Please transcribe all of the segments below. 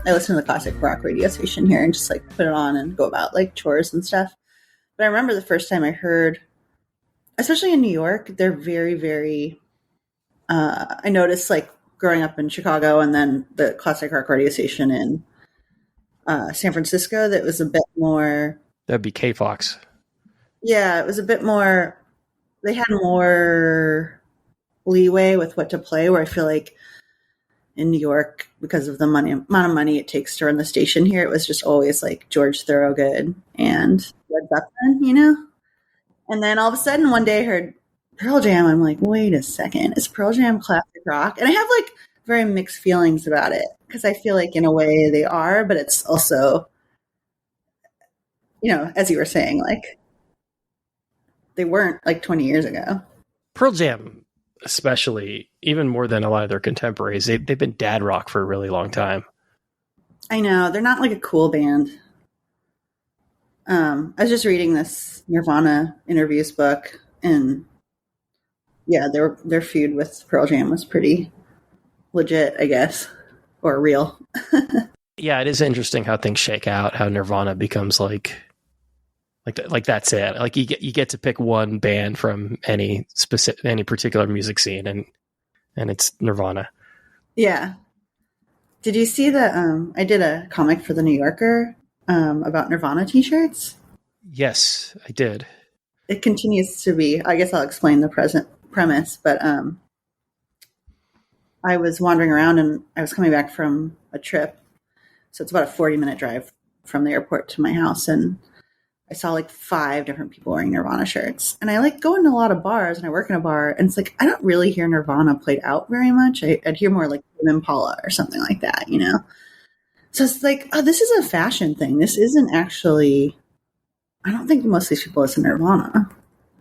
I listen to the classic rock radio station here and just like put it on and go about like chores and stuff. But I remember the first time I heard, especially in New York, they're very, very, I noticed like growing up in Chicago and then the classic rock radio station in San Francisco, that was a bit more. That'd be K-Fox. Yeah, it was a bit more, they had more leeway with what to play, where I feel like in New York, because of the amount of money it takes to run the station here, it was just always like George Thorogood and Led Zeppelin, you know? And then all of a sudden one day I heard Pearl Jam. I'm like, wait a second, is Pearl Jam classic rock? And I have like very mixed feelings about it, because I feel like in a way they are, but it's also, you know, as you were saying, like they weren't like 20 years ago. Pearl Jam, especially, even more than a lot of their contemporaries, they've been dad rock for a really long time. I know, they're not like a cool band. I was just reading this Nirvana interviews book, and yeah, their feud with Pearl Jam was pretty legit, I guess, or real. Yeah, it is interesting how things shake out. How Nirvana becomes like that's it. Like you get to pick one band from any particular music scene, and it's Nirvana. Yeah. Did you see the? I did a comic for the New Yorker about Nirvana t-shirts. Yes, I did. It continues to be. I guess I'll explain the present premise, but I was wandering around and I was coming back from a trip, so it's about a 40-minute drive from the airport to my house, and I saw like 5 different people wearing Nirvana shirts. And I like go into a lot of bars, and I work in a bar, and it's like I don't really hear Nirvana played out very much. I'd hear more like Impala or something like that, you know? So it's like, oh, this is a fashion thing. This isn't actually, I don't think most of these people listen to Nirvana.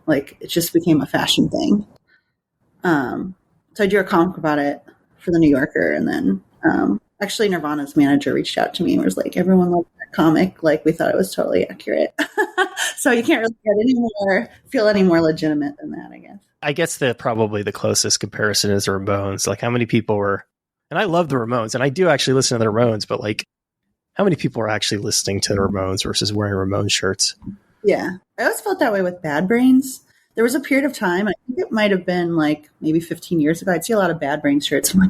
Like, it just became a fashion thing. So I drew a comic about it for the New Yorker, and then actually Nirvana's manager reached out to me and was like, everyone loved that comic. Like, we thought it was totally accurate. So you can't really feel any more legitimate than that, I guess. I guess probably the closest comparison is the Ramones. Like, how many people were, and I love the Ramones, and I do actually listen to the Ramones, but like, how many people are actually listening to the Ramones versus wearing Ramones shirts? Yeah. I always felt that way with Bad Brains. There was a period of time, I think it might have been like maybe 15 years ago, I'd see a lot of Bad Brains shirts. I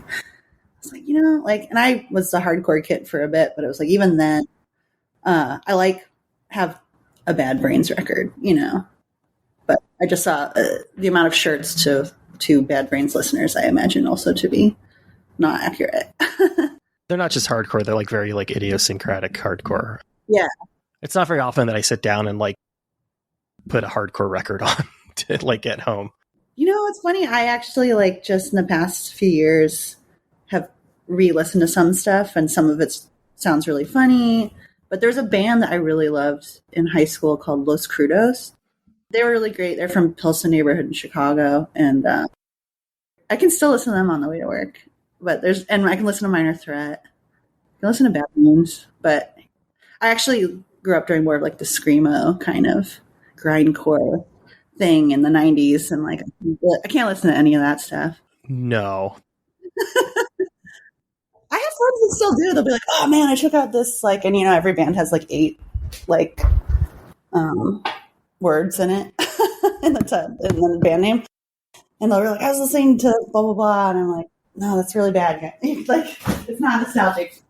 was like, you know, like, and I was the hardcore kid for a bit, but it was like, even then, I have a Bad Brains record, you know, but I just saw the amount of shirts to Bad Brains listeners, I imagine also to be not accurate. They're not just hardcore, they're like very like idiosyncratic hardcore. Yeah. It's not very often that I sit down and like put a hardcore record on to like get home. You know, it's funny. I actually like just in the past few years have re-listened to some stuff, and some of it sounds really funny. But there's a band that I really loved in high school called Los Crudos. They were really great. They're from Pilsen neighborhood in Chicago, and I can still listen to them on the way to work. And I can listen to Minor Threat. I can listen to Bad Moons, but I actually grew up during more of like the screamo kind of grindcore thing in the 90s, and like I can't listen to any of that stuff. No. I have friends that still do. They'll be like, oh man, I check out this, like, and you know, every band has like 8 like words in it in the band name, and they'll be like, I was listening to blah blah blah, and I'm like, no, that's really bad. Like, it's not nostalgic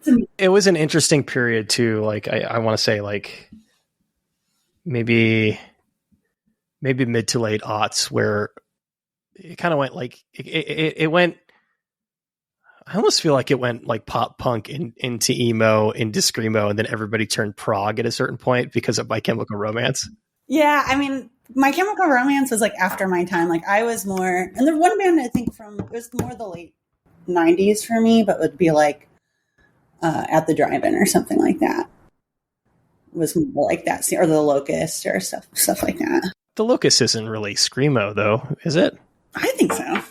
to me. It was an interesting period too. Like, I want to say like maybe mid to late aughts, where it kind of went like it went. I almost feel like it went like pop punk into emo, into screamo, and then everybody turned prog at a certain point because of My Chemical Romance. Yeah, I mean, My Chemical Romance was like after my time. Like, I was more, and the one band I think it was more the late 90s for me, but would be like At the Drive-In or something like that. It was more like that, or The Locust or stuff like that. The Locust isn't really screamo though, is it? I think so.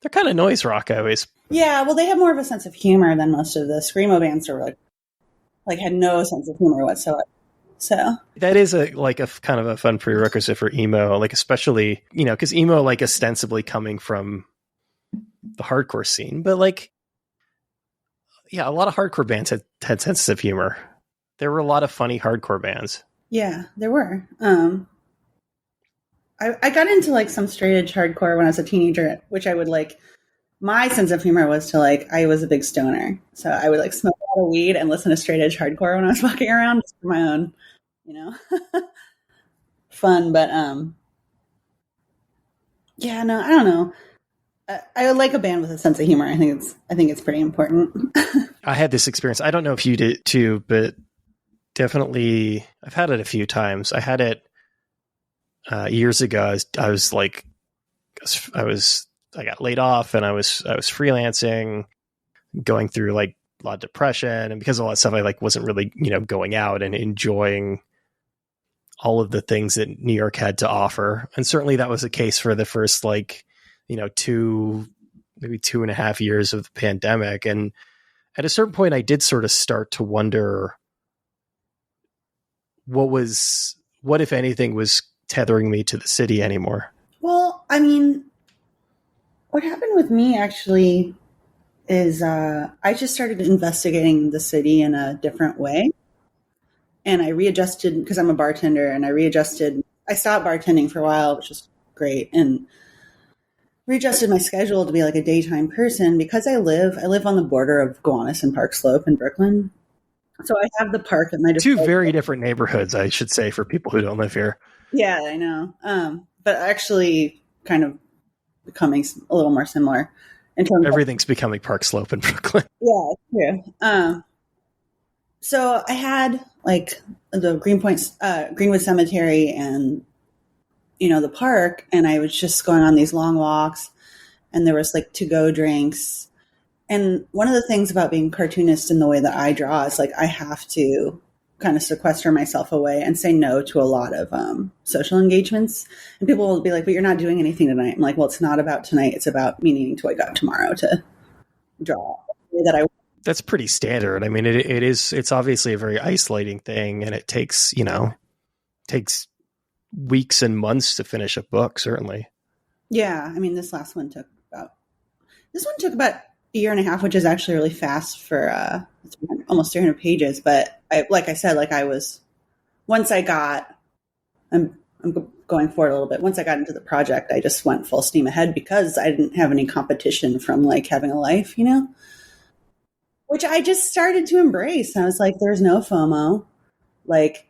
They're kind of noise rock always. Yeah, well, they have more of a sense of humor than most of the screamo bands are like had no sense of humor whatsoever. So that is a kind of a fun prerequisite for emo, like especially, you know, because emo like ostensibly coming from the hardcore scene, but like yeah, a lot of hardcore bands had senses of humor. There were a lot of funny hardcore bands. Yeah, there were. I got into like some straight edge hardcore when I was a teenager, which I would like. My sense of humor was to like, I was a big stoner. So I would like smoke a lot of weed and listen to straight edge hardcore when I was walking around just for my own, you know, fun. But yeah, no, I don't know. I like a band with a sense of humor. I think it's pretty important. I had this experience. I don't know if you did too, but definitely I've had it a few times. I had it years ago. I got laid off and I was freelancing, going through like a lot of depression, and because of all that stuff, I like wasn't really, going out and enjoying all of the things that New York had to offer. And certainly that was the case for the first like, maybe 2.5 years of the pandemic. And at a certain point I did sort of start to wonder what if anything was tethering me to the city anymore. Well, I mean, what happened with me actually is I just started investigating the city in a different way. And I readjusted because I'm a bartender, and I stopped bartending for a while, which was great. And readjusted my schedule to be like a daytime person because I live on the border of Gowanus and Park Slope in Brooklyn. So I have the park at my disposal. Two very different neighborhoods, I should say, for people who don't live here. Yeah, I know. But actually kind of becoming a little more similar in terms everything's becoming Park Slope in Brooklyn. Yeah, it's true. So I had like the Greenwood Cemetery and, the park, and I was just going on these long walks, and there was like to-go drinks. And one of the things about being a cartoonist in the way that I draw is like I have to kind of sequester myself away and say no to a lot of social engagements. And people will be like, but you're not doing anything tonight. I'm like, well, it's not about tonight. It's about me needing to wake up tomorrow to draw the way that I. That's pretty standard. I mean, it's obviously a very isolating thing, and it takes weeks and months to finish a book, certainly. Yeah. I mean, this one took about a year and a half, which is actually really fast for almost 300 pages. But I'm going forward a little bit. Once I got into the project, I just went full steam ahead because I didn't have any competition from like having a life, which I just started to embrace. I was like, there's no FOMO. Like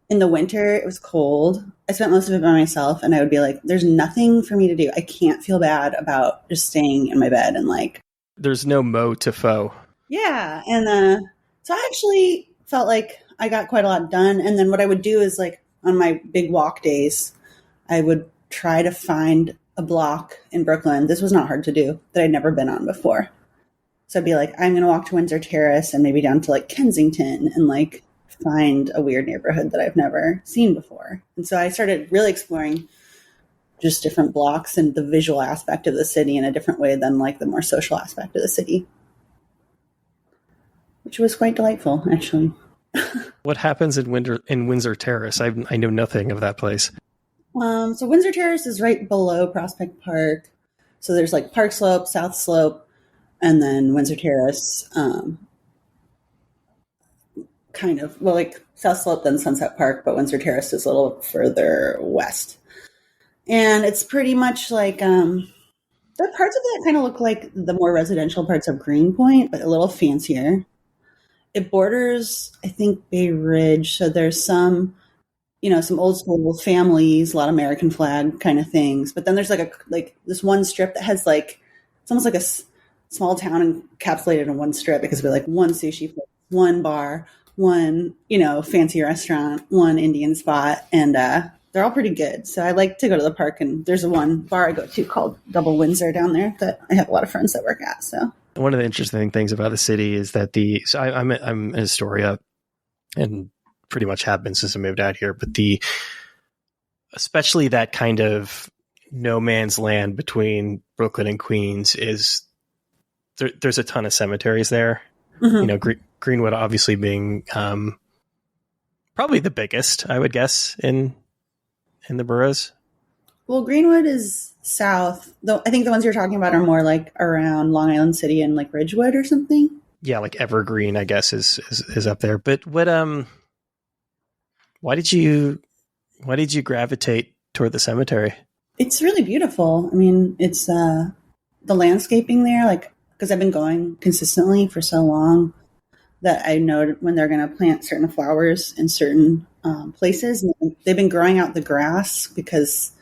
in the winter, it was cold. I spent most of it by myself, and I would be like, there's nothing for me to do. I can't feel bad about just staying in my bed and like. There's no mo to faux. Yeah. And so I actually felt like I got quite a lot done. And then what I would do is like on my big walk days, I would try to find a block in Brooklyn. This was not hard to do that I'd never been on before. So I'd be like, I'm going to walk to Windsor Terrace and maybe down to like Kensington and like find a weird neighborhood that I've never seen before. And so I started really exploring just different blocks and the visual aspect of the city in a different way than like the more social aspect of the city, which was quite delightful, actually. What happens in Windsor Terrace? I know nothing of that place. So Windsor Terrace is right below Prospect Park. So there's like Park Slope, South Slope, and then Windsor Terrace, kind of, well, like South Slope, then Sunset Park, but Windsor Terrace is a little further west. And it's pretty much like, the parts of it kind of look like the more residential parts of Greenpoint, but a little fancier. It borders, I think, Bay Ridge. So there's some old school families, a lot of American flag kind of things. But then there's like this one strip that has like, it's almost like a small town encapsulated in one strip, because we like one sushi place, one bar, one, fancy restaurant, one Indian spot. And, they're all pretty good. So I like to go to the park, and there's one bar I go to called Double Windsor down there that I have a lot of friends that work at. So one of the interesting things about the city is that I'm in Astoria and pretty much have been since I moved out here, but especially that kind of no man's land between Brooklyn and Queens is there's a ton of cemeteries there. Mm-hmm. Greenwood obviously being probably the biggest, I would guess, in the boroughs. Well, Greenwood is south, though. I think the ones you're talking about are more like around Long Island City and like Ridgewood or something. yeah, like Evergreen, I guess is up there. But why did you gravitate toward the cemetery? It's really beautiful. I mean, it's the landscaping there, like, because I've been going consistently for so long that I know when they're going to plant certain flowers in certain places. And they've been growing out the grass because,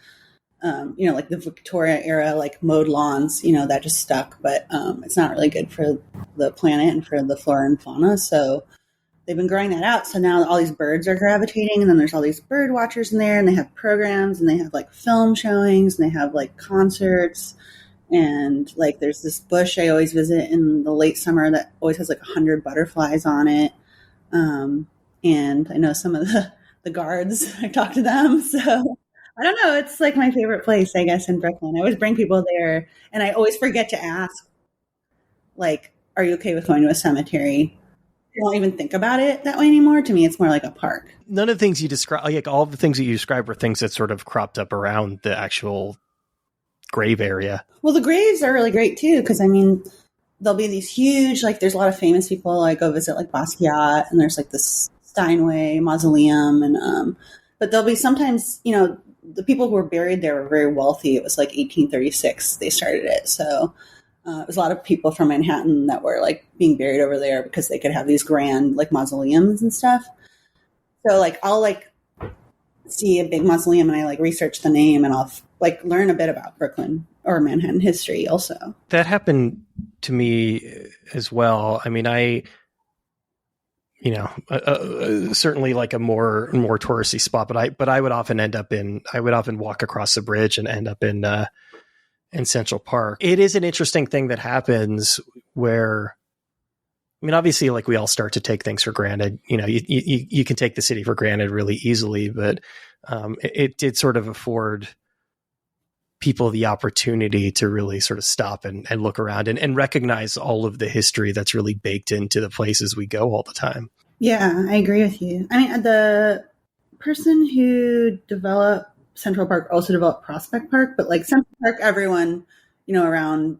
like the Victoria era, like mowed lawns, that just stuck. But it's not really good for the planet and for the flora and fauna. So they've been growing that out. So now all these birds are gravitating, and then there's all these bird watchers in there, and they have programs, and they have like film showings, and they have like concerts. And like there's this bush I always visit in the late summer that always has like 100 butterflies on it. And I know some of the guards. I talk to them. So I don't know. It's like my favorite place, I guess, in Brooklyn. I always bring people there, and I always forget to ask, like, are you okay with going to a cemetery? I don't even think about it that way anymore. To me, it's more like a park. None of the things you describe, like all of the things that you describe, were things that sort of cropped up around the actual grave area. Well, the graves are really great too, because I mean, there'll be these huge, like, there's a lot of famous people. I go visit like Basquiat, and there's like this Steinway mausoleum, and but there'll be sometimes, the people who were buried there were very wealthy. It was like 1836 they started it, so it was a lot of people from Manhattan that were like being buried over there because they could have these grand like mausoleums and stuff. So like I'll like see a big mausoleum, and I like research the name, and I'll like learn a bit about Brooklyn or Manhattan history also. That happened to me as well. I mean, certainly like a more touristy spot, but I would often walk across the bridge and end up in Central Park. It is an interesting thing that happens where, I mean, obviously, like we all start to take things for granted. You can take the city for granted really easily, but it did sort of afford people the opportunity to really sort of stop and look around and recognize all of the history that's really baked into the places we go all the time. Yeah, I agree with you. I mean, the person who developed Central Park also developed Prospect Park, but like Central Park, everyone, around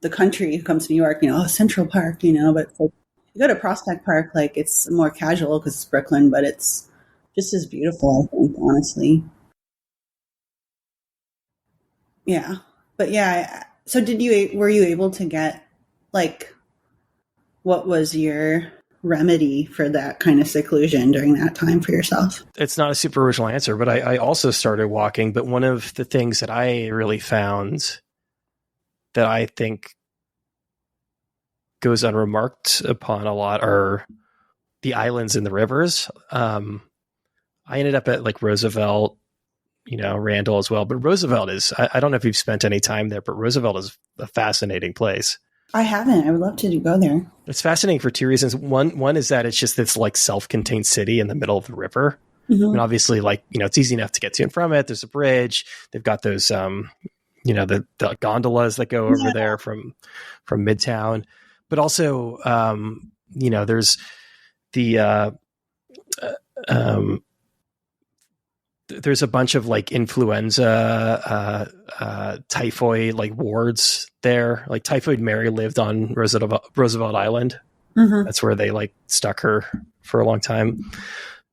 the country who comes to New York, Central Park, but like, you go to Prospect Park, like it's more casual because it's Brooklyn, but it's just as beautiful, I think, honestly. Yeah. But yeah, so were you able to get, like, what was your remedy for that kind of seclusion during that time for yourself? It's not a super original answer, but I also started walking. But one of the things that I really found that I think goes unremarked upon a lot are the islands and the rivers. I ended up at like Roosevelt, Randall as well. But Roosevelt I don't know if you've spent any time there, but Roosevelt is a fascinating place. I haven't. I would love to go there. It's fascinating for two reasons. One is that it's just this like self-contained city in the middle of the river. Mm-hmm. And obviously, like, it's easy enough to get to and from it. There's a bridge. They've got those, the gondolas that go over there from Midtown. But also, there's the there's a bunch of like influenza, typhoid like wards there. Like Typhoid Mary lived on Roosevelt Island. Mm-hmm. That's where they like stuck her for a long time.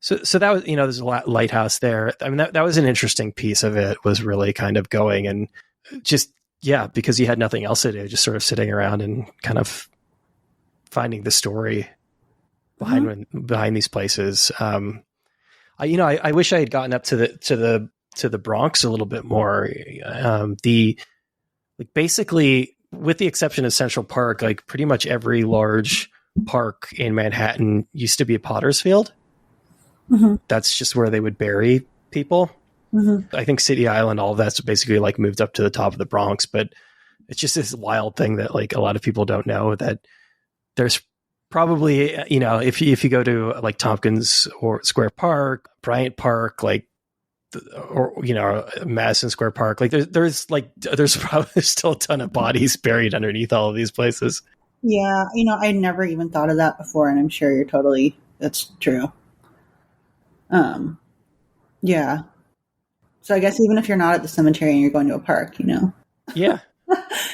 So that was, there's a lighthouse there. I mean, that was an interesting piece of it, was really kind of going and just, because you had nothing else to do, just sort of sitting around and kind of finding the story behind these places. I wish I had gotten up to the Bronx a little bit more. Basically, with the exception of Central Park, like pretty much every large park in Manhattan used to be a potter's field. Mm-hmm. That's just where they would bury people. Mm-hmm. I think City Island, all of that's basically like moved up to the top of the Bronx, but it's just this wild thing that like a lot of people don't know, that there's probably, if you go to like Tompkins or Square Park, Bryant Park, like, or Madison Square Park, like there's probably still a ton of bodies buried underneath all of these places. Yeah, I never even thought of that before, and I'm sure that's true. Yeah. So I guess even if you're not at the cemetery and you're going to a park, Yeah.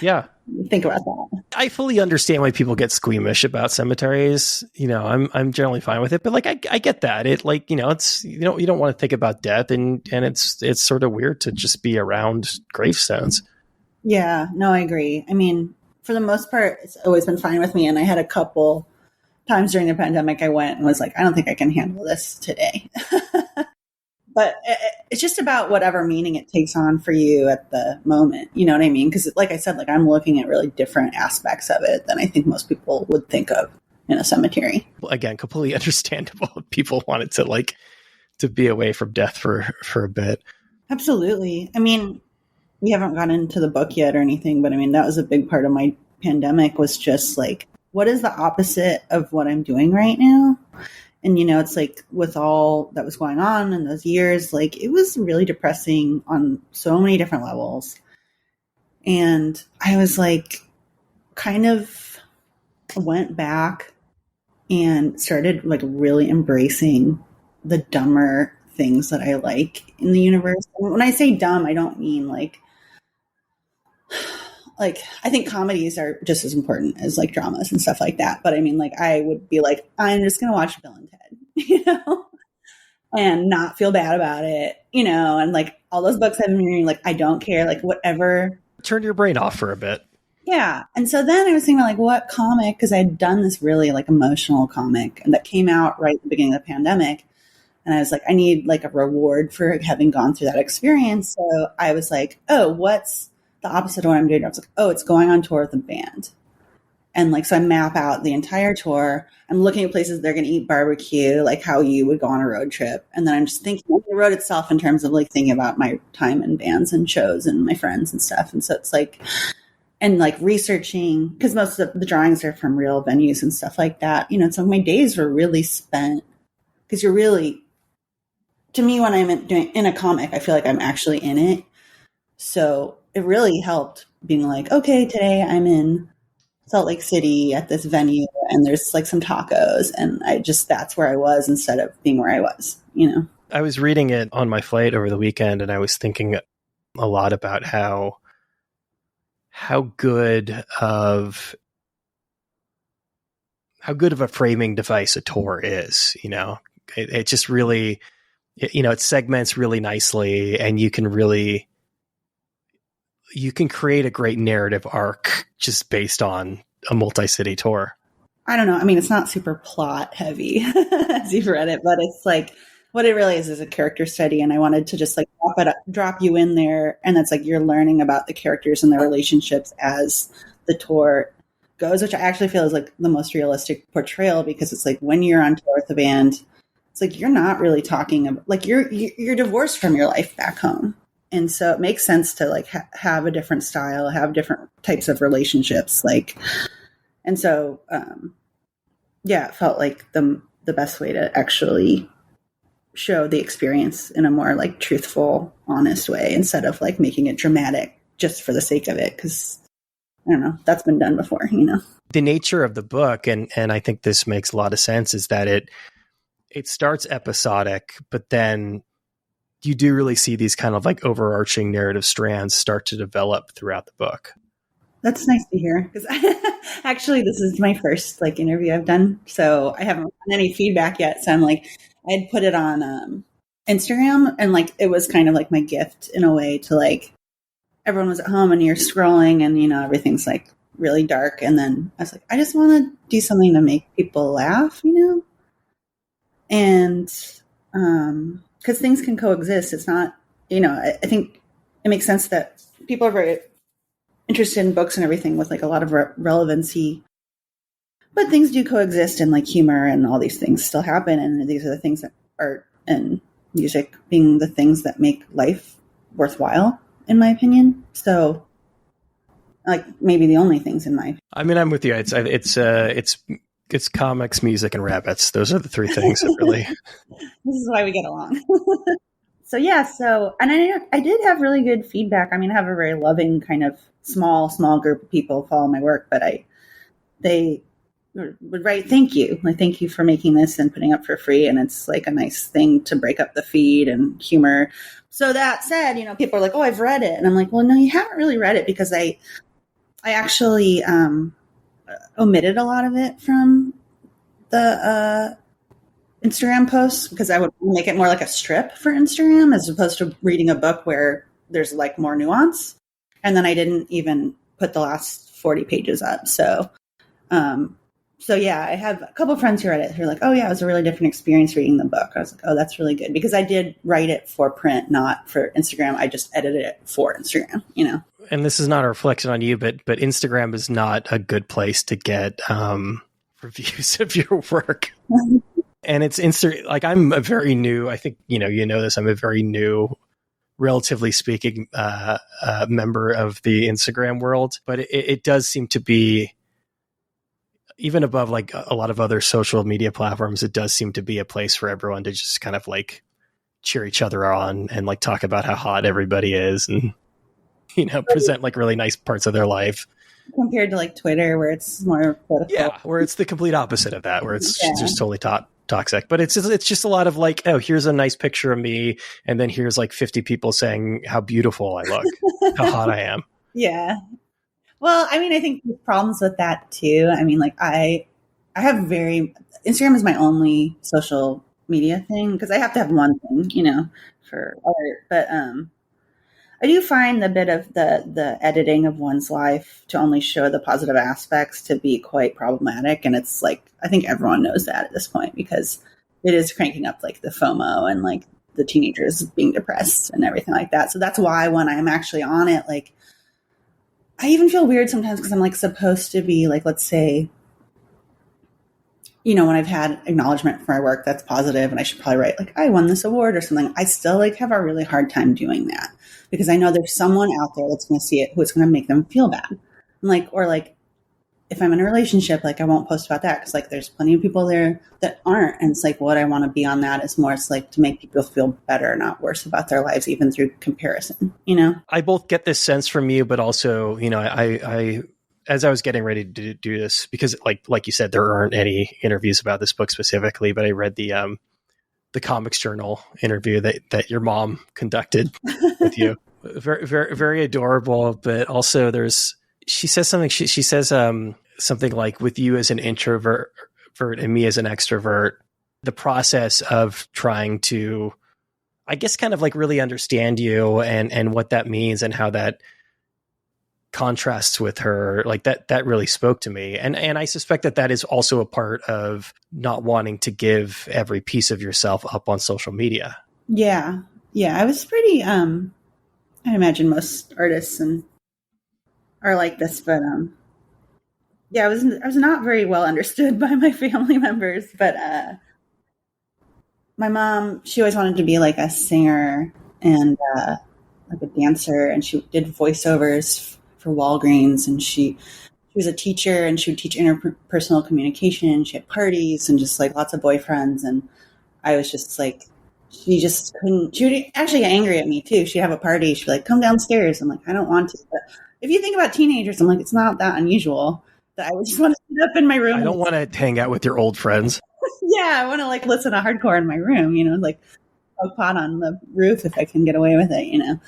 Yeah. Think about that. I fully understand why people get squeamish about cemeteries. I'm generally fine with it, but like, I get that. It like, it's, you don't want to think about death, and it's sort of weird to just be around gravestones. Yeah, no, I agree. I mean, for the most part, it's always been fine with me. And I had a couple times during the pandemic, I went and was like, I don't think I can handle this today. But it's just about whatever meaning it takes on for you at the moment. You know what I mean? Because like I said, like I'm looking at really different aspects of it than I think most people would think of in a cemetery. Well, again, completely understandable. People wanted to be away from death for a bit. Absolutely. I mean, we haven't gotten into the book yet or anything, but I mean, that was a big part of my pandemic was just like, what is the opposite of what I'm doing right now? And, it's like with all that was going on in those years, like it was really depressing on so many different levels. And I was like, kind of went back and started like really embracing the dumber things that I like in the universe. And when I say dumb, I don't mean like I think comedies are just as important as like dramas and stuff like that. But I mean, like I would be like, I'm just going to watch Bill and Ted, and not feel bad about it, and like all those books I've been reading, like, I don't care, like whatever. Turn your brain off for a bit. Yeah. And so then I was thinking like what comic, because I'd done this really like emotional comic and that came out right at the beginning of the pandemic. And I was like, I need like a reward for having gone through that experience. So I was like, oh, what's the opposite of what I'm doing? I was like, oh, it's going on tour with a band. And like, so I map out the entire tour. I'm looking at places they're going to eat barbecue, like how you would go on a road trip. And then I'm just thinking of the road itself in terms of like thinking about my time in bands and shows and my friends and stuff. And so it's like, and like researching, because most of the drawings are from real venues and stuff like that. So my days were really spent because you're really, to me, when I'm in a comic, I feel like I'm actually in it. So it really helped being like, okay, today I'm in Salt Lake City at this venue and there's like some tacos. And that's where I was instead of being where I was, I was reading it on my flight over the weekend and I was thinking a lot about how good of a framing device a tour is, it just really, it segments really nicely and you can create a great narrative arc just based on a multi-city tour. I don't know. I mean, it's not super plot heavy as you've read it, but it's like what it really is a character study. And I wanted to just like drop you in there. And that's like, you're learning about the characters and their relationships as the tour goes, which I actually feel is like the most realistic portrayal because it's like when you're on tour with the band, it's like, you're not really talking about like, you're divorced from your life back home. And so it makes sense to like have a different style, have different types of relationships. Like, and so, yeah, it felt like the best way to actually show the experience in a more like truthful, honest way instead of like making it dramatic just for the sake of it. Cause I don't know, that's been done before, The nature of the book, and I think this makes a lot of sense, is that it starts episodic, but then you do really see these kind of like overarching narrative strands start to develop throughout the book. That's nice to hear because actually this is my first like interview I've done. So I haven't gotten any feedback yet. So I'm like, I had put it on Instagram and like, it was kind of like my gift in a way to like, everyone was at home and you're scrolling and, everything's like really dark. And then I was like, I just want to do something to make people laugh, and, because things can coexist. It's not, I think it makes sense that people are very interested in books and everything with like a lot of relevancy, but things do coexist and like humor and all these things still happen. And these are the things that art and music being the things that make life worthwhile, in my opinion. So like maybe the only things in my, I mean, I'm with you. It's comics, music, and rabbits. Those are the three things that really. This is why we get along. So yeah. So, and I did have really good feedback. I mean, I have a very loving kind of small group of people follow my work, but they would write, thank you. Like, thank you for making this and putting up for free. And it's like a nice thing to break up the feed and humor. So that said, people are like, oh, I've read it. And I'm like, well, no, you haven't really read it because I actually, omitted a lot of it from the Instagram posts because I would make it more like a strip for Instagram as opposed to reading a book where there's like more nuance. And then I didn't even put the last 40 pages up. So yeah, I have a couple of friends who read it who are like, oh yeah, it was a really different experience reading the book. I was like, oh, that's really good because I did write it for print, not for Instagram. I just edited it for Instagram, you know? And this is not a reflection on you, but Instagram is not a good place to get reviews of your work. And it's like I'm a very new, I think, you know this, I'm a very new, relatively speaking, member of the Instagram world, but it does seem to be, even above like a lot of other social media platforms, it does seem to be a place for everyone to just kind of like cheer each other on and like talk about how hot everybody is and, you know, present like really nice parts of their life. Compared to like Twitter where it's more political. Yeah, where it's the complete opposite of that, where it's just totally toxic. But it's just a lot of like, oh, here's a nice picture of me, and then here's like 50 people saying how beautiful I look, how hot I am. Yeah. Well, I mean, I think there's problems with that too. I mean, like I have Instagram is my only social media thing because I have to have one thing, you know, for art. But I do find the bit of the editing of one's life to only show the positive aspects to be quite problematic. And it's like, I think everyone knows that at this point because it is cranking up like the FOMO and like the teenagers being depressed and everything like that. So that's why when I'm actually on it, like, I even feel weird sometimes because I'm like supposed to be like, let's say, you know, when I've had acknowledgement for my work that's positive and I should probably write like, I won this award or something. I still like have a really hard time doing that because I know there's someone out there that's going to see it who it's going to make them feel bad. And like, or like if I'm in a relationship, like I won't post about that because like there's plenty of people there that aren't. And it's like, what I want to be on that is more, it's like to make people feel better, not worse about their lives, even through comparison, you know? I both get this sense from you, but also, you know, I as I was getting ready to do this, because like you said, there aren't any interviews about this book specifically, but I read the Comics Journal interview that your mom conducted with you. Very, very, very adorable. But also she says something, she says something like, with you as an introvert and me as an extrovert, the process of trying to, I guess, kind of like really understand you and what that means and how that contrasts with her, like that really spoke to me. And I suspect that is also a part of not wanting to give every piece of yourself up on social media. Yeah. Yeah. I was pretty, I imagine most artists are like this, but, yeah, I was not very well understood by my family members, but, my mom, she always wanted to be like a singer and, like a dancer, and she did voiceovers for Walgreens, and she was a teacher and she would teach interpersonal communication. She had parties and just like lots of boyfriends. And I was just like, she just couldn't, she would actually get angry at me too. She'd have a party. She'd be like, come downstairs. I'm like, I don't want to. But if you think about teenagers, I'm like, it's not that unusual that I would just want to sit up in my room. I don't want to hang out with your old friends. Yeah. I want to like listen to hardcore in my room, you know, like a pot on the roof if I can get away with it, you know.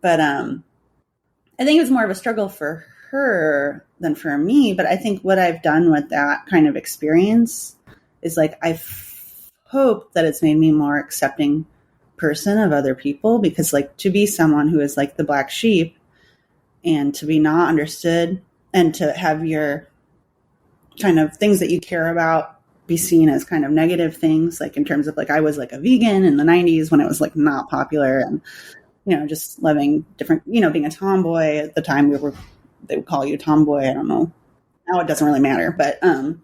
But, I think it was more of a struggle for her than for me. But I think what I've done with that kind of experience is like, hope that it's made me more accepting person of other people, because like to be someone who is like the black sheep and to be not understood and to have your kind of things that you care about be seen as kind of negative things, like in terms of like, I was like a vegan in the 90s when it was like not popular, and you know, just loving different, you know, being a tomboy at the time they would call you tomboy. I don't know. Now it doesn't really matter, but, and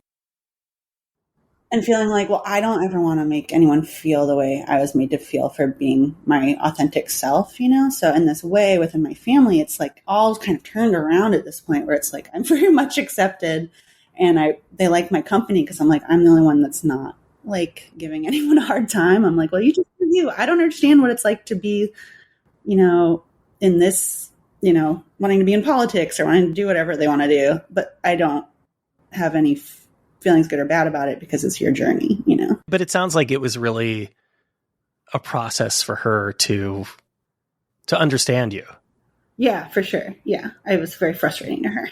feeling like, well, I don't ever want to make anyone feel the way I was made to feel for being my authentic self, you know? So in this way within my family, it's like all kind of turned around at this point where it's like, I'm very much accepted and they like my company because I'm like, I'm the only one that's not like giving anyone a hard time. I'm like, well, you just do you. I don't understand what it's like to be, you know, in this, you know, wanting to be in politics or wanting to do whatever they want to do. But I don't have any feelings good or bad about it because it's your journey, you know. But it sounds like it was really a process for her to understand you. Yeah, for sure. Yeah. It was very frustrating to her.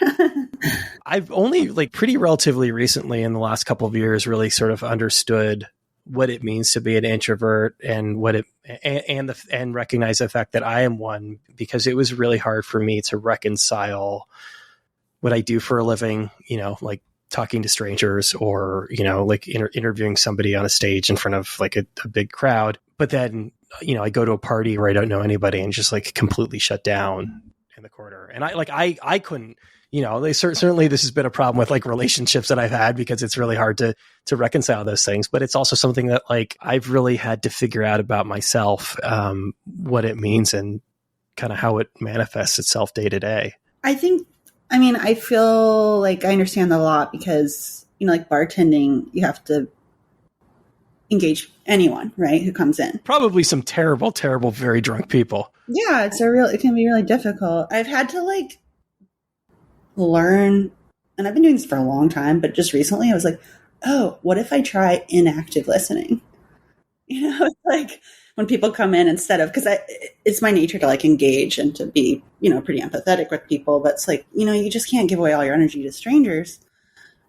I've only like pretty relatively recently in the last couple of years really sort of understood what it means to be an introvert and what it and recognize the fact that I am one, because it was really hard for me to reconcile what I do for a living, like talking to strangers or, like interviewing somebody on a stage in front of like a big crowd. But then, I go to a party where I don't know anybody and just like completely shut down in the corner. And I couldn't, certainly this has been a problem with like relationships that I've had, because it's really hard to reconcile those things. But it's also something that like I've really had to figure out about myself, what it means and kind of how it manifests itself day to day. I feel like I understand that a lot because, like bartending, you have to engage anyone, right, who comes in. Probably some terrible, terrible, very drunk people. Yeah, it can be really difficult. I've had to like learn, and I've been doing this for a long time, but just recently I was like, oh, what if I try inactive listening? It's like when people come in, instead of, because it's my nature to like engage and to be, pretty empathetic with people, but it's like, you just can't give away all your energy to strangers.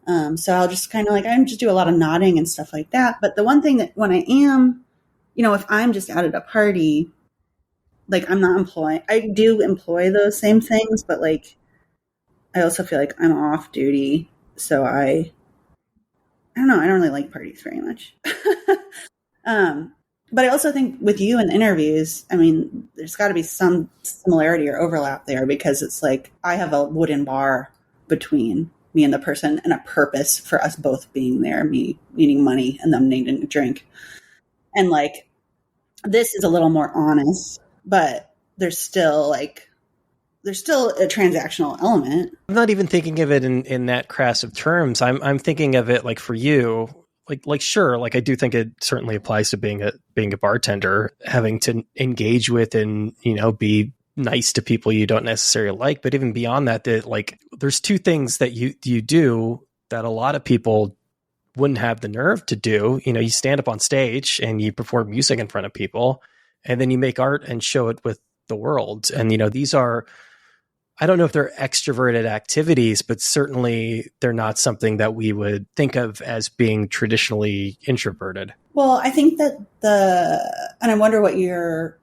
So I'll just kind of like, I just do a lot of nodding and stuff like that. But the one thing that when I am, if I'm just out at a party, like I'm not I do employ those same things, but like, I also feel like I'm off duty. So I don't know. I don't really like parties very much. But I also think with you in interviews, there's got to be some similarity or overlap there, because it's like I have a wooden bar between me and the person and a purpose for us both being there, me needing money and them needing a drink. And like, this is a little more honest, but there's still a transactional element. I'm not even thinking of it in that crass of terms. I'm thinking of it like for you, like sure, like I do think it certainly applies to being a bartender, having to engage with and be nice to people you don't necessarily like. But even beyond that, like there's two things that you do that a lot of people wouldn't have the nerve to do. You stand up on stage and you perform music in front of people, and then you make art and show it with the world. And these are, I don't know if they're extroverted activities, but certainly they're not something that we would think of as being traditionally introverted. Well, I think that and I wonder what your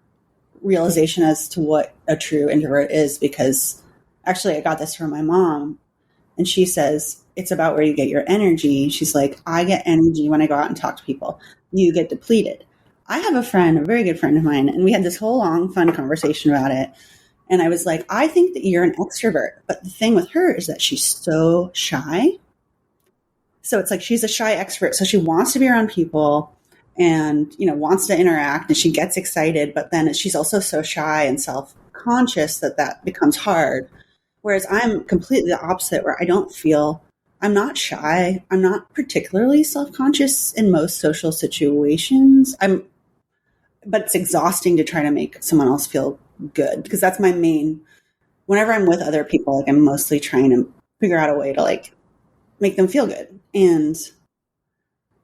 realization as to what a true introvert is, because actually I got this from my mom, and she says, it's about where you get your energy. She's like, I get energy when I go out and talk to people. You get depleted. I have a friend, a very good friend of mine, and we had this whole long, fun conversation about it. And I was like, I think that you're an extrovert. But the thing with her is that she's so shy. So it's like she's a shy extrovert. So she wants to be around people and, wants to interact, and she gets excited. But then she's also so shy and self-conscious that becomes hard. Whereas I'm completely the opposite, where I'm not shy. I'm not particularly self-conscious in most social situations. But it's exhausting to try to make someone else feel good, because that's my main, whenever I'm with other people, like I'm mostly trying to figure out a way to like make them feel good. And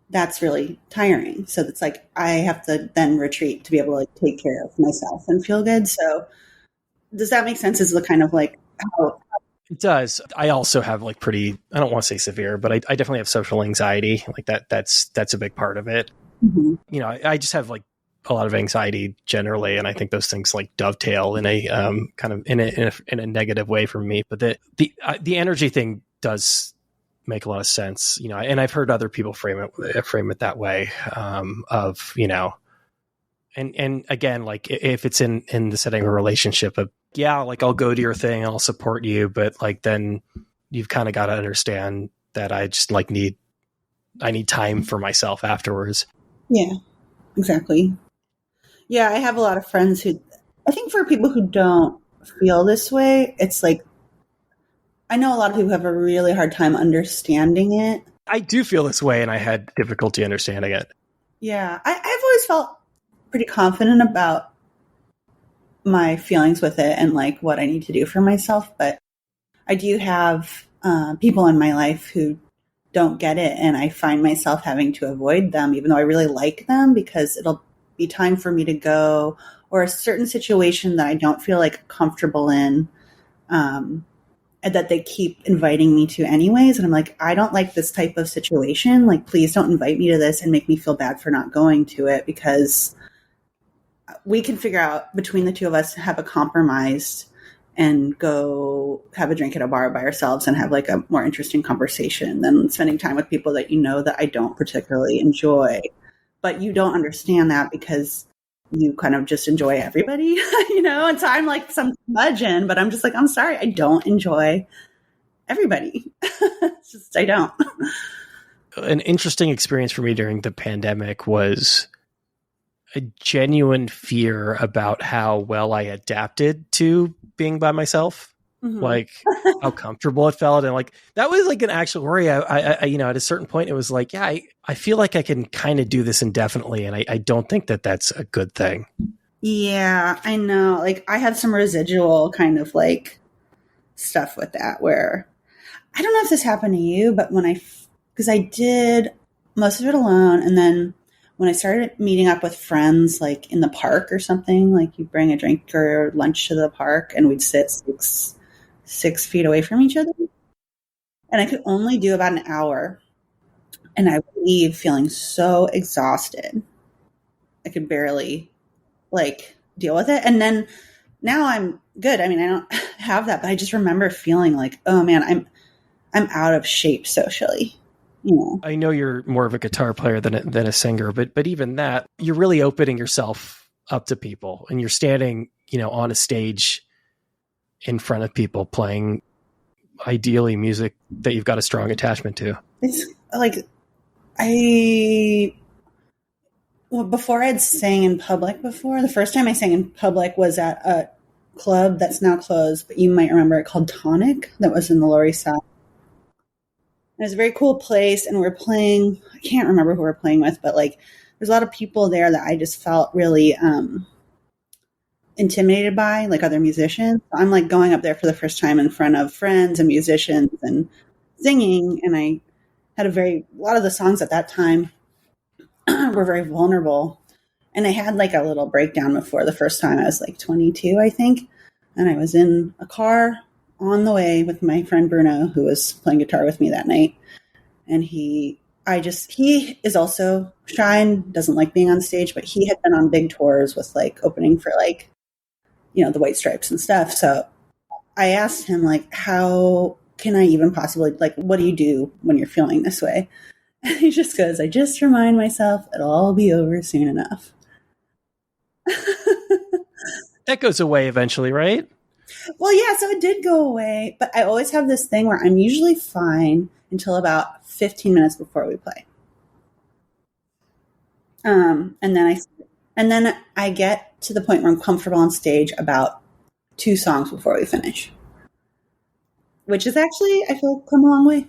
that's really tiring. So it's like, I have to then retreat to be able to like take care of myself and feel good. So does that make sense? Is the kind of like how it does. I also have like I don't want to say severe, but I definitely have social anxiety. Like that's a big part of it. Mm-hmm. I just have like a lot of anxiety generally, and I think those things like dovetail in a kind of in a negative way for me. But the energy thing does make a lot of sense, and I've heard other people frame it that way, of and again, like if it's in the setting of a relationship of, yeah, like I'll go to your thing, I'll support you, but like then you've kind of got to understand that I just like need time for myself afterwards. Yeah, exactly. Yeah, I have a lot of friends who, I think for people who don't feel this way, it's like, I know a lot of people have a really hard time understanding it. I do feel this way, and I had difficulty understanding it. Yeah, I've always felt pretty confident about my feelings with it and like what I need to do for myself. But I do have people in my life who don't get it, and I find myself having to avoid them, even though I really like them, because it'll be time for me to go, or a certain situation that I don't feel like comfortable in. and that they keep inviting me to anyways. And I'm like, I don't like this type of situation. Like, please don't invite me to this and make me feel bad for not going to it, because we can figure out between the two of us, have a compromise and go have a drink at a bar by ourselves and have like a more interesting conversation than spending time with people that you know that I don't particularly enjoy. But you don't understand that because you kind of just enjoy everybody, you know? And so I'm like some curmudgeon, but I'm just like, I'm sorry, I don't enjoy everybody. It's just, I don't. An interesting experience for me during the pandemic was a genuine fear about how well I adapted to being by myself, like how comfortable it felt. And like, that was like an actual worry. I you know, at a certain point it was like, yeah, I feel like I can kind of do this indefinitely. And I don't think that that's a good thing. Yeah, I know. Like, I have some residual kind of like stuff with that where I don't know if this happened to you, but because I did most of it alone. And then when I started meeting up with friends, like in the park or something, like you bring a drink or lunch to the park and we'd sit 6 feet away from each other. And I could only do about an hour. And I would leave feeling so exhausted. I could barely like deal with it. And then now I'm good. I mean, I don't have that, but I just remember feeling like, oh man, I'm out of shape socially. You know. I know you're more of a guitar player than a singer, but even that, you're really opening yourself up to people, and you're standing, you know, on a stage in front of people playing ideally music that you've got a strong attachment to. It's like before I'd sang in public before, the first time I sang in public was at a club that's now closed, but you might remember it, called Tonic, that was in the Lower East Side. It was a very cool place, and we're playing, I can't remember who we're playing with, but like there's a lot of people there that I just felt really intimidated by, like other musicians. So I'm like going up there for the first time in front of friends and musicians and singing, and I had a lot of the songs at that time were very vulnerable. And I had like a little breakdown before the first time. I was like 22, I think. And I was in a car on the way with my friend Bruno, who was playing guitar with me that night. And he is also shy and doesn't like being on stage, but he had been on big tours with like opening for like, you know, the White Stripes and stuff. So I asked him like, how can I even possibly, like, what do you do when you're feeling this way? And he just goes, I just remind myself it'll all be over soon enough. That goes away eventually, right? Well, yeah, so it did go away, but I always have this thing where I'm usually fine until about 15 minutes before we play. And then I get to the point where I'm comfortable on stage about 2 songs before we finish, which is actually, I feel, come a long way.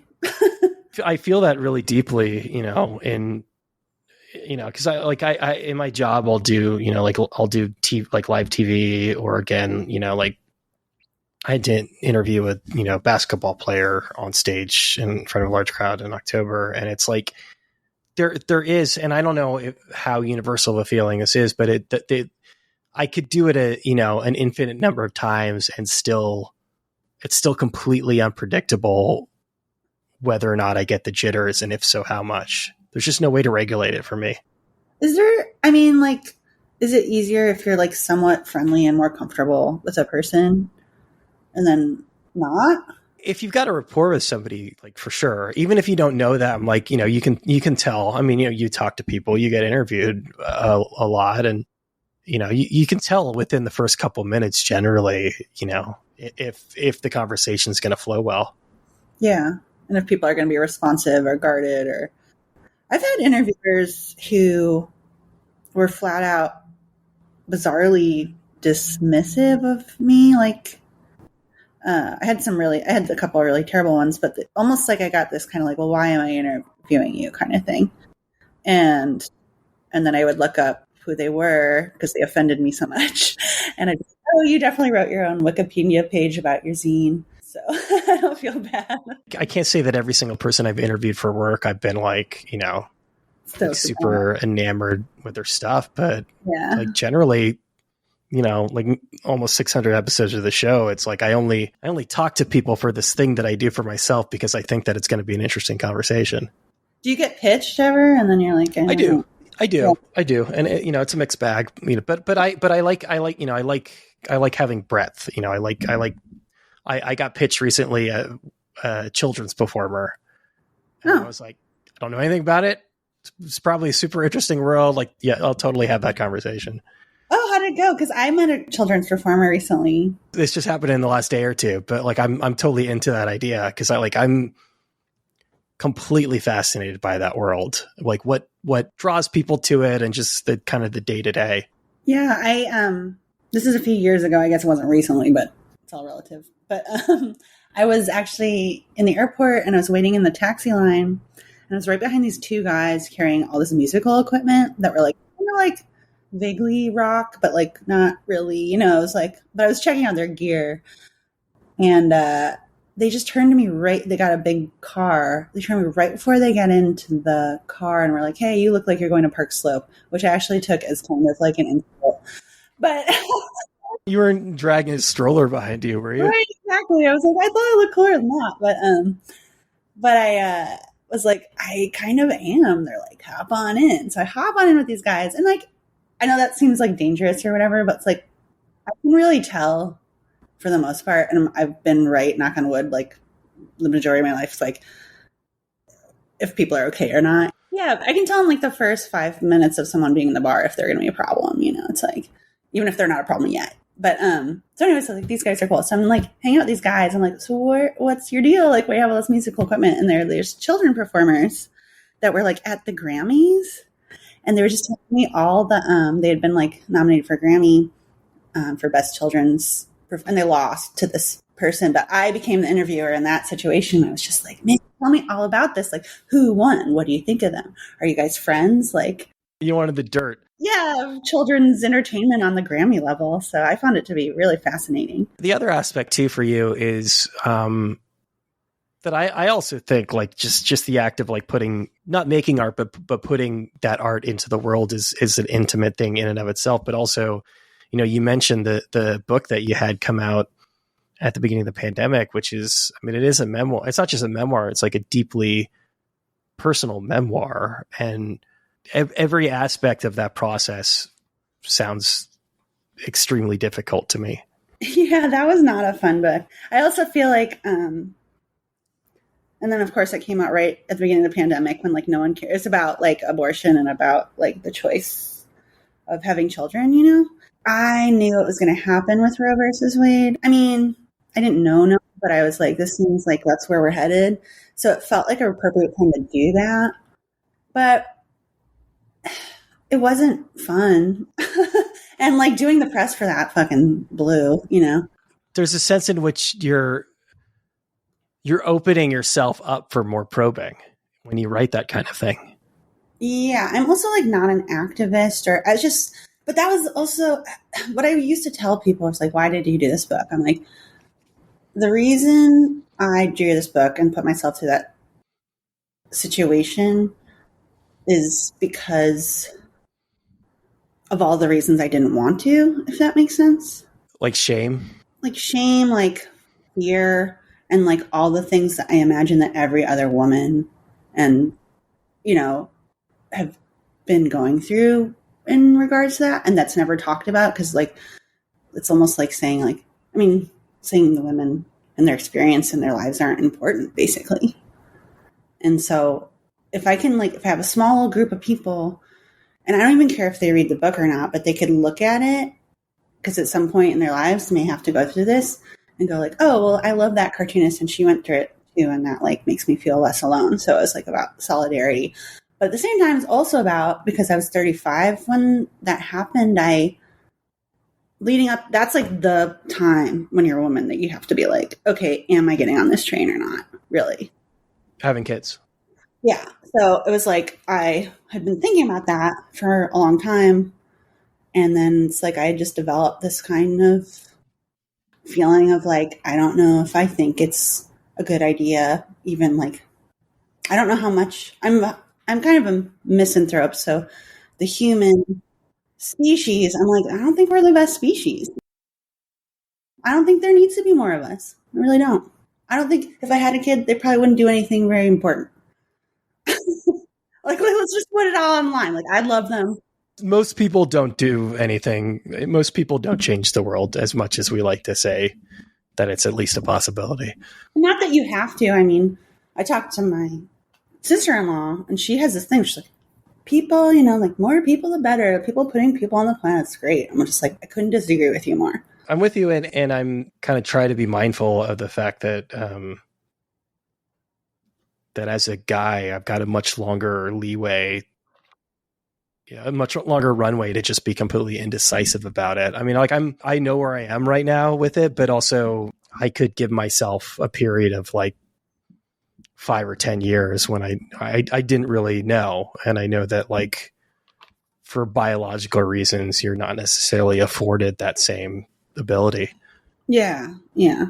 I feel that really deeply, you know, because I in my job I'll do, you know, like I'll do like live TV, or again, you know, like I did an interview with, you know, a basketball player on stage in front of a large crowd in October, and it's like there is, and I don't know how universal of a feeling this is, but I could do it an infinite number of times, and it's still completely unpredictable whether or not I get the jitters, and if so, how much. There's just no way to regulate it for me. Is there, I mean, like, is it easier if you're like somewhat friendly and more comfortable with a person and then not? If you've got a rapport with somebody, like, for sure, even if you don't know them, like, you know, you can tell. I mean, you know, you talk to people, you get interviewed a lot, and, you know, you can tell within the first couple minutes generally, you know, if the conversation's going to flow well. Yeah. And if people are going to be responsive or guarded, or I've had interviewers who were flat out bizarrely dismissive of me. Like, I had a couple of really terrible ones, but almost like I got this kind of like, well, why am I interviewing you kind of thing. And then I would look up who they were because they offended me so much. And oh, you definitely wrote your own Wikipedia page about your zine. So I don't feel bad. I can't say that every single person I've interviewed for work, I've been like, you know, like super enamored with their stuff, but yeah, like generally like almost 600 episodes of the show, it's like I only talk to people for this thing that I do for myself because I think that it's going to be an interesting conversation. Do you get pitched ever? And then you're like, I do. Yeah. And it's a mixed bag, but I like having breadth. I got pitched recently a children's performer. And I was like, I don't know anything about it. It's probably a super interesting world. Like, yeah, I'll totally have that conversation. Oh, how did it go? Because I met a children's performer recently. This just happened in the last day or two, but like I'm totally into that idea because I'm completely fascinated by that world. Like what draws people to it and just the kind of the day to day. Yeah, this is a few years ago. I guess it wasn't recently, but it's all relative. But I was actually in the airport and I was waiting in the taxi line, and I was right behind these two guys carrying all this musical equipment that were like, like vaguely rock, but like not really, it was like, but I was checking out their gear, and they just turned to me they got a big car. They turned to me right before they got into the car and were like, hey, you look like you're going to Park Slope, which I actually took as kind of like an insult. But you weren't dragging a stroller behind you, were you? Right, exactly. I was like, I thought I looked cooler than that. But I was like, I kind of am. They're like, hop on in. So I hop on in with these guys. And like, I know that seems like dangerous or whatever, but it's like, I can really tell for the most part. And I've been right, knock on wood, like the majority of my life. It's like, if people are okay or not. Yeah, I can tell in like the first 5 minutes of someone being in the bar if they're going to be a problem. It's like, even if they're not a problem yet. But so anyways, so like these guys are cool. So I'm like hanging out with these guys. I'm like, so what's your deal? Like, we have all this musical equipment, and there's children performers that were like at the Grammys, and they were just telling me all the they had been like nominated for Grammy for best children's, and they lost to this person. But I became the interviewer in that situation. I was just like, man, tell me all about this. Like, who won? What do you think of them? Are you guys friends? Like, you wanted the dirt. Yeah, children's entertainment on the Grammy level. So I found it to be really fascinating. The other aspect too for you is that I also think like just the act of like not making art, but putting that art into the world is an intimate thing in and of itself. But also, you mentioned the book that you had come out at the beginning of the pandemic, which is, it is a memoir. It's not just a memoir. It's like a deeply personal memoir, and every aspect of that process sounds extremely difficult to me. Yeah, that was not a fun book. I also feel like, and then of course it came out right at the beginning of the pandemic when like no one cares about like abortion and about like the choice of having children, I knew it was going to happen with Roe versus Wade. I mean, I didn't know, but I was like, this seems like that's where we're headed. So it felt like an appropriate time to do that. But it wasn't fun. And like doing the press for that fucking blew, There's a sense in which you're opening yourself up for more probing when you write that kind of thing. Yeah, I'm also like not an activist but that was also what I used to tell people. It's like, why did you do this book? I'm like, the reason I drew this book and put myself through that situation is because of all the reasons I didn't want to, if that makes sense. Like shame? Like shame, like fear, and like all the things that I imagine that every other woman and, have been going through in regards to that. And that's never talked about because like, it's almost like saying like, saying the women and their experience and their lives aren't important, basically. And so if I have a small group of people, and I don't even care if they read the book or not, but they could look at it because at some point in their lives they may have to go through this and go like, oh, well, I love that cartoonist and she went through it too. And that like makes me feel less alone. So it was like about solidarity. But at the same time, it's also about, because I was 35 when that happened, leading up, that's like the time when you're a woman that you have to be like, okay, am I getting on this train or not? Really? Having kids. Yeah. So it was like, I had been thinking about that for a long time. And then it's like, I just developed this kind of feeling of like, I don't know if I think it's a good idea, even like, I don't know how much I'm kind of a misanthrope. So the human species, I'm like, I don't think we're the best species. I don't think there needs to be more of us. I really don't. I don't think if I had a kid, they probably wouldn't do anything very important. Like, let's just put it all online. Like, I love them. Most people don't do anything. Most people don't change the world as much as we like to say that it's at least a possibility. Not that you have to. I mean, I talked to my sister-in-law, and she has this thing. She's like, people, like more people, the better. People putting people on the planet's great. I'm just like, I couldn't disagree with you more. I'm with you, and I'm kind of trying to be mindful of the fact that that as a guy, I've got a much longer leeway, a much longer runway to just be completely indecisive about it. I mean, like I know where I am right now with it, but also I could give myself a period of like 5 or 10 years when I didn't really know. And I know that like for biological reasons, you're not necessarily afforded that same ability. Yeah. Yeah.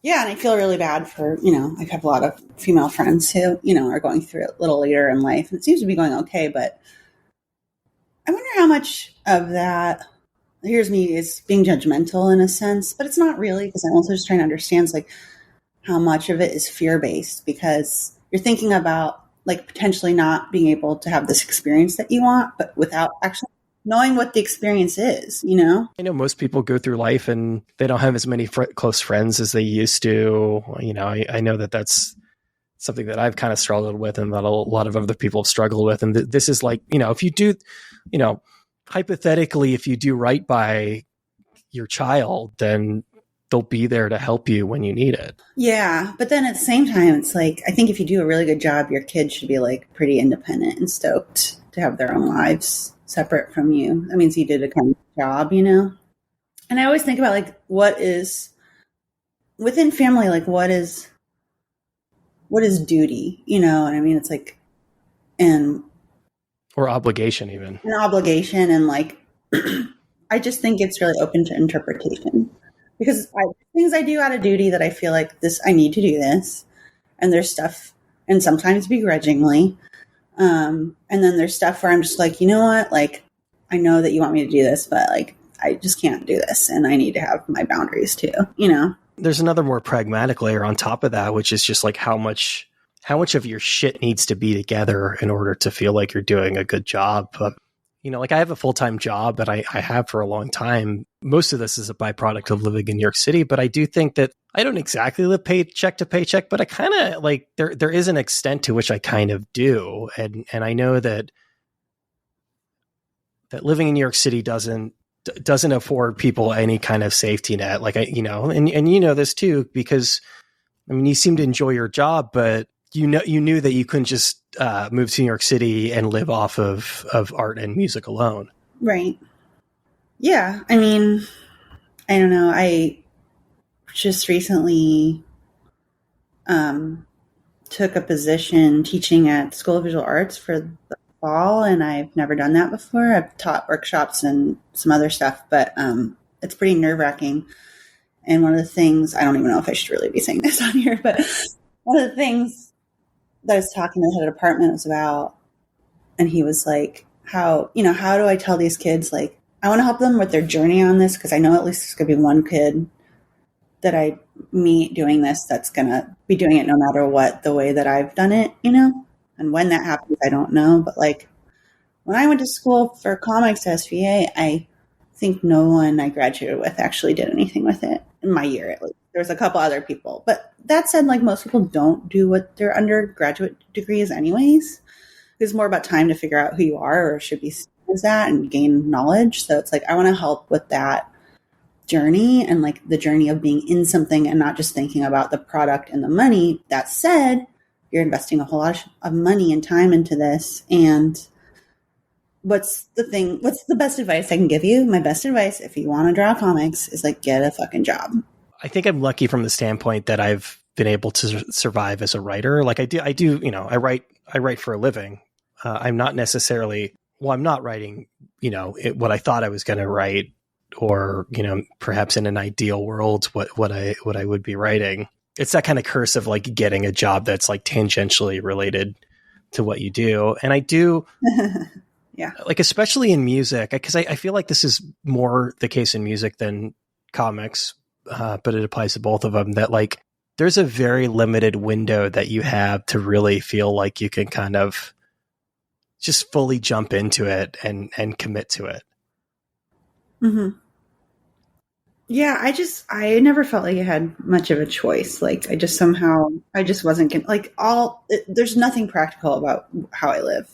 Yeah, and I feel really bad for, I have a lot of female friends who, are going through it a little later in life. And it seems to be going okay, but I wonder how much of that, here's me, is being judgmental in a sense, but it's not really, because I'm also just trying to understand like how much of it is fear-based, because you're thinking about like potentially not being able to have this experience that you want, but without actually knowing what the experience is, I know most people go through life and they don't have as many close friends as they used to. I know that that's something that I've kind of struggled with and that a lot of other people have struggled with. And this is like, if you do, hypothetically, if you do right by your child, then they'll be there to help you when you need it. Yeah. But then at the same time, it's like, I think if you do a really good job, your kids should be like pretty independent and stoked to have their own lives separate from you. That means you did a kind of job, And I always think about like, what is within family, like what is duty, And I mean, it's like, or obligation even. An obligation. And like, I just think it's really open to interpretation, because things I do out of duty that I feel like I need to do this. And there's stuff, and sometimes begrudgingly. And then there's stuff where I'm just like, you know what? Like, I know that you want me to do this, but like, I just can't do this. And I need to have my boundaries too, There's another more pragmatic layer on top of that, which is just like how much of your shit needs to be together in order to feel like you're doing a good job. But, like I have a full-time job that I have for a long time. Most of this is a byproduct of living in New York City, but I do think that I don't exactly live paycheck to paycheck, but I kind of like there is an extent to which I kind of do. And I know that living in New York City doesn't afford people any kind of safety net. Like and you know this too, because I mean, you seem to enjoy your job, but you knew that you couldn't just move to New York City and live off of art and music alone. Right. Yeah. I mean, I don't know. I just recently took a position teaching at School of Visual Arts for the fall, and I've never done that before. I've taught workshops and some other stuff, but it's pretty nerve-wracking. And one of the things, I don't even know if I should really be saying this on here, but one of the things that I was talking to the head of department was about, and he was like, how do I tell these kids, like, I want to help them with their journey on this, because I know at least there's going to be one kid that I meet doing this that's going to be doing it no matter what, the way that I've done it, And when that happens, I don't know. But like when I went to school for comics at SVA, I think no one I graduated with actually did anything with it in my year, at least. There was a couple other people. But that said, like most people don't do what their undergraduate degree is anyways. It's more about time to figure out who you are or should be as that and gain knowledge. So it's like, I want to help with that journey and like the journey of being in something and not just thinking about the product and the money. That said, you're investing a whole lot of money and time into this. And what's the best advice I can give you? My best advice, if you want to draw comics, is like, get a fucking job. I think I'm lucky from the standpoint that I've been able to survive as a writer. Like I do, I write for a living. I'm not necessarily, I'm not writing, what I thought I was going to write, or, perhaps in an ideal world, what I would be writing. It's that kind of curse of like getting a job that's like tangentially related to what you do. And I do, Yeah. Like, especially in music, because I feel like this is more the case in music than comics, but it applies to both of them, that like there's a very limited window that you have to really feel like you can kind of just fully jump into it and commit to it. Mm-hmm. Yeah, I never felt like I had much of a choice. Like, I just wasn't, like, there's nothing practical about how I live.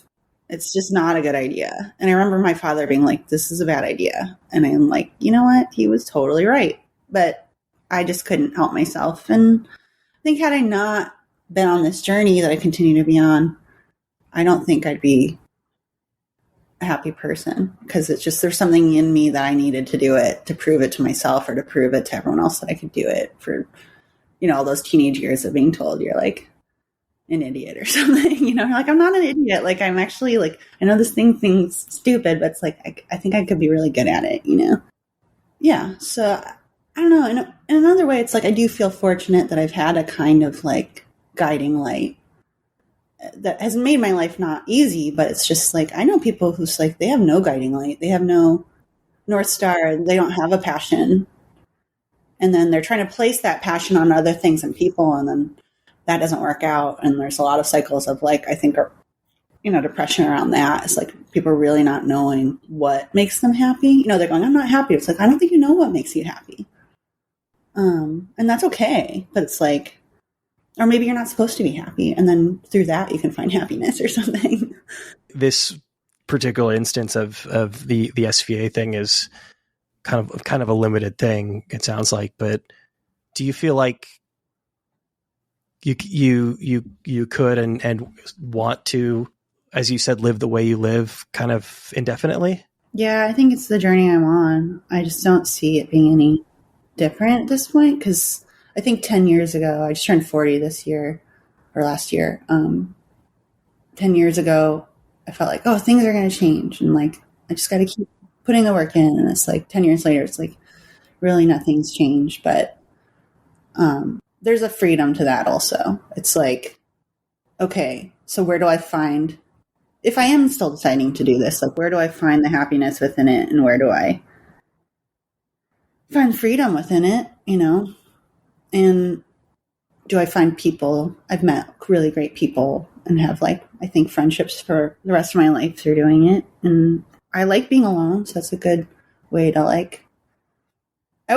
It's just not a good idea. And I remember my father being like, this is a bad idea. And I'm like, you know what? He was totally right. But I just couldn't help myself. And I think had I not been on this journey that I continue to be on, I don't think I'd be a happy person, because it's just, there's something in me that I needed to do it, to prove it to myself or to prove it to everyone else that I could do it, for, all those teenage years of being told you're like an idiot or something, like, I'm not an idiot. Like, I'm actually, like, I know this thing's stupid, but it's like, I think I could be really good at it, Yeah. So I don't know. In another way, it's like, I do feel fortunate that I've had a kind of like guiding light that has made my life not easy, but it's just like, I know people who's like, they have no guiding light. They have no North Star. They don't have a passion. And then they're trying to place that passion on other things and people. And then that doesn't work out. And there's a lot of cycles of like, I think, depression around that. It's like people really not knowing what makes them happy. They're going, I'm not happy. It's like, I don't think you know what makes you happy. And that's okay. But it's like, or maybe you're not supposed to be happy. And then through that, you can find happiness or something. This particular instance of the SVA thing is kind of a limited thing, it sounds like. But do you feel like you could and want to, as you said, live the way you live kind of indefinitely? Yeah, I think it's the journey I'm on. I just don't see it being any different at this point, because I think 10 years ago, I just turned 40 this year or last year. 10 years ago, I felt like, oh, things are going to change. And like, I just got to keep putting the work in. And it's like 10 years later, it's like, really nothing's changed. But there's a freedom to that also. It's like, okay, so where do I find, if I am still deciding to do this, like, where do I find the happiness within it? And where do I find freedom within it, And do I find people? I've met really great people and have, like, I think, friendships for the rest of my life through doing it. And I like being alone, so that's a good way to, like, I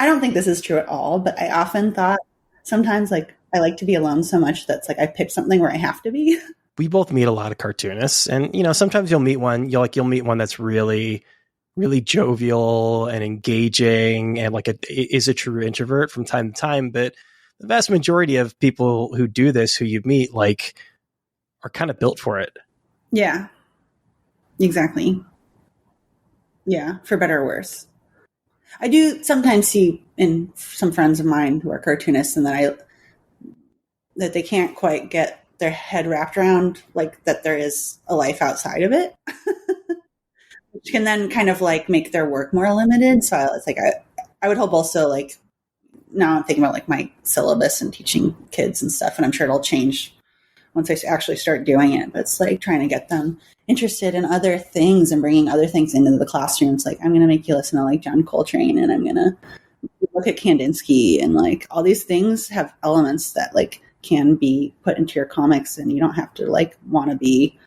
don't think this is true at all, but I often thought sometimes, like, I like to be alone so much that's like I pick something where I have to be. We both meet a lot of cartoonists, and sometimes you'll meet one that's really, really jovial and engaging and like is a true introvert from time to time. But the vast majority of people who do this, who you meet, like, are kind of built for it. Yeah, exactly. Yeah, for better or worse. I do sometimes see in some friends of mine who are cartoonists, and that they can't quite get their head wrapped around, like, that there is a life outside of it, which can then kind of like make their work more limited. So it's like, I would hope also, like, now I'm thinking about like my syllabus and teaching kids and stuff, and I'm sure it'll change once I actually start doing it. But it's like trying to get them interested in other things and bringing other things into the classrooms. Like, I'm going to make you listen to like John Coltrane, and I'm going to look at Kandinsky, and like all these things have elements that like can be put into your comics, and you don't have to like want to be,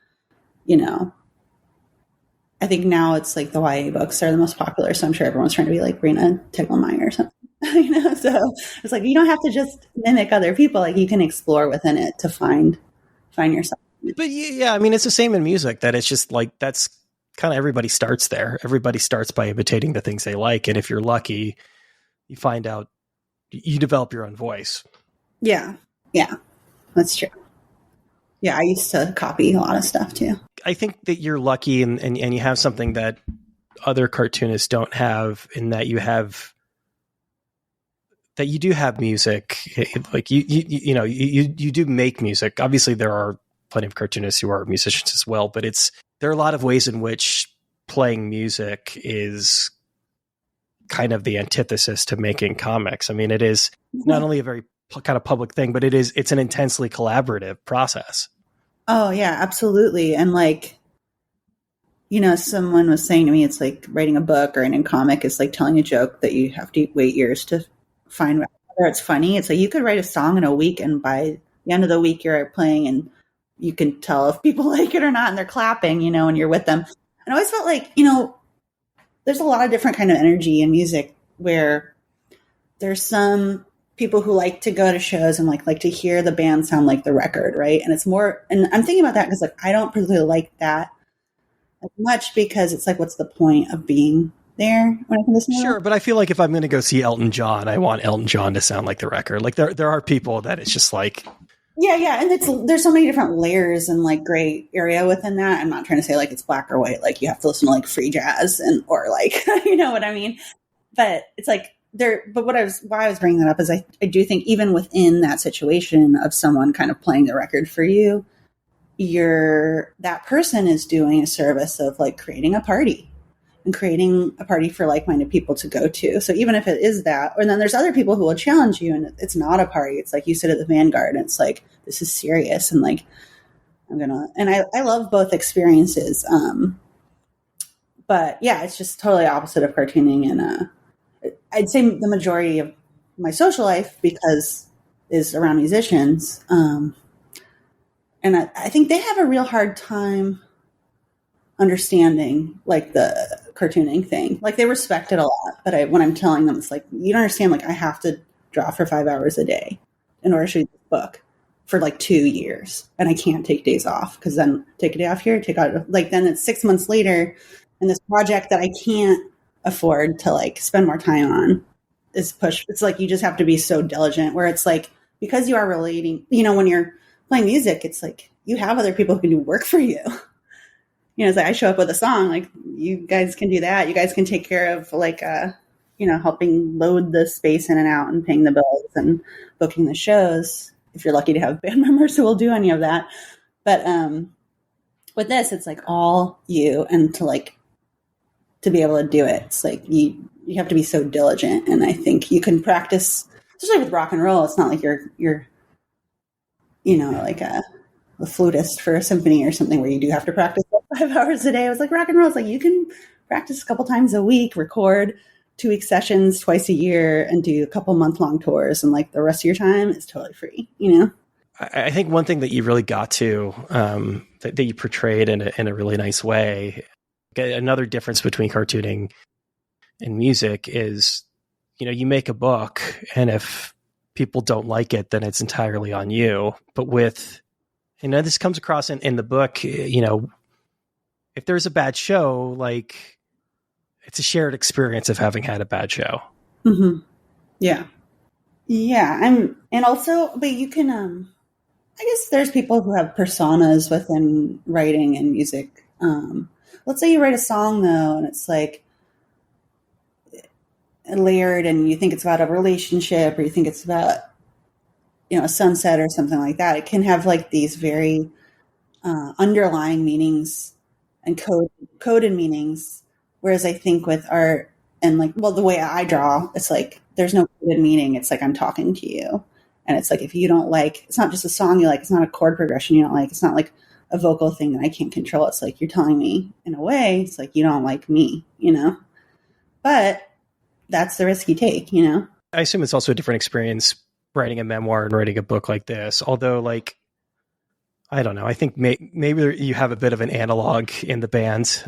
I think now it's like the YA books are the most popular. So I'm sure everyone's trying to be like Rena Ticklemeyer or something, so it's like, you don't have to just mimic other people. Like, you can explore within it to find yourself. But yeah, I mean, it's the same in music, that it's just like, that's kind of, everybody starts there. Everybody starts by imitating the things they like. And if you're lucky, you find out, you develop your own voice. Yeah. Yeah, that's true. Yeah, I used to copy a lot of stuff too. I think that you're lucky and you have something that other cartoonists don't have, in that you do have music. Like, you do make music. Obviously there are plenty of cartoonists who are musicians as well, but there are a lot of ways in which playing music is kind of the antithesis to making comics. I mean, it is not only a very kind of public thing, but it's an intensely collaborative process. Oh yeah, absolutely. And like, someone was saying to me, it's like writing a book or in a comic is like telling a joke that you have to wait years to find whether it's funny. It's like you could write a song in a week, and by the end of the week, you're playing, and you can tell if people like it or not, and they're clapping, and you're with them. And I always felt like, there's a lot of different kind of energy in music where there's some people who like to go to shows and like to hear the band sound like the record, right? And it's more, and I'm thinking about that because like I don't particularly like that as much because it's like, what's the point of being there when I can listen to Sure, it? but I feel like if I'm going to go see Elton John, I want Elton John to sound like the record. Like there are people that it's just like, Yeah, and there's so many different layers and like gray area within that. I'm not trying to say like it's black or white, like you have to listen to like free jazz and or like you know what I mean. But it's like there. But why I was bringing that up is I do think even within that situation of someone kind of playing the record for you, that person is doing a service of like creating a party and creating a party for like-minded people to go to. So even if it is that, and then there's other people who will challenge you and it's not a party. It's like you sit at the vanguard and it's like, this is serious. And like, I love both experiences. But yeah, it's just totally opposite of cartooning. And I'd say the majority of my social life is around musicians. And I think they have a real hard time understanding like the cartooning thing. Like they respect it a lot, but when I'm telling them, it's like, you don't understand, like I have to draw for 5 hours a day in order to shoot this book for like 2 years. And I can't take days off because then take a day off here, take out, like then it's 6 months later. And this project that I can't afford to like spend more time on is pushed. It's like, you just have to be so diligent where it's like, because you are relating, when you're playing music, it's like you have other people who can do work for you. It's like I show up with a song, like you guys can do that. You guys can take care of like, helping load the space in and out and paying the bills and booking the shows. If you're lucky to have band members who will do any of that. But with this, it's like all you, and to be able to do it, it's like you have to be so diligent. And I think you can practice, especially with rock and roll. It's not like you're like a flutist for a symphony or something where you do have to practice 5 hours a day. I was like, rock and roll, it's like you can practice a couple times a week, record 2-week sessions twice a year, and do a couple month-long tours, and like the rest of your time is totally free. I think one thing that you really got to that you portrayed in a really nice way. Another difference between cartooning and music is, you make a book, and if people don't like it, then it's entirely on you. But with, this comes across in the book, if there's a bad show, like it's a shared experience of having had a bad show. Mm-hmm. Yeah. Yeah. And also, but you can, I guess there's people who have personas within writing and music. Let's say you write a song though, and it's like layered, and you think it's about a relationship, or you think it's about, a sunset or something like that. It can have like these very underlying meanings and coded meanings. Whereas I think with art and like, well, the way I draw, it's like there's no coded meaning. It's like I'm talking to you. And it's like, if you don't like, it's not just a song you like, it's not a chord progression you don't like, it's not like a vocal thing that I can't control. It's like you're telling me in a way, it's like you don't like me, But that's the risk you take, I assume it's also a different experience writing a memoir and writing a book like this. Although, like, I don't know. I think maybe you have a bit of an analog in the band,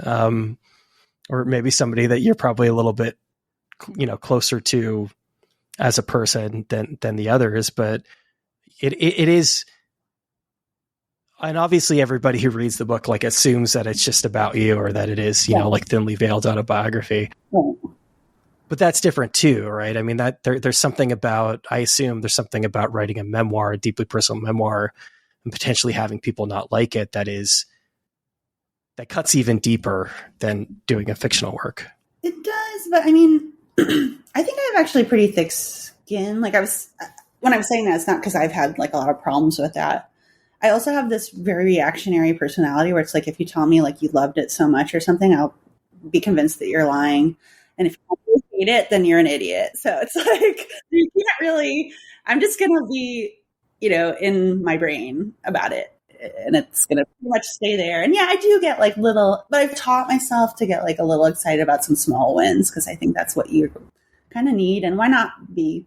or maybe somebody that you're probably a little bit, closer to as a person than the others. But it is, and obviously everybody who reads the book like assumes that it's just about you, or that it is, like thinly veiled autobiography. Yeah. But that's different too, right? I mean, that there's something about, I assume there's something about writing a memoir, a deeply personal memoir, and potentially having people not like it that cuts even deeper than doing a fictional work. It does, but I mean, I think I have actually pretty thick skin. Like when I'm saying that, it's not because I've had like a lot of problems with that. I also have this very reactionary personality where it's like, if you tell me like you loved it so much or something, I'll be convinced that you're lying. And if you hate it, then you're an idiot. So it's like, you can't really, I'm just going to be, in my brain about it. and it's going to pretty much stay there. And yeah, I do get like little, but I've taught myself to get like a little excited about some small wins, because I think that's what you kind of need. And why not be,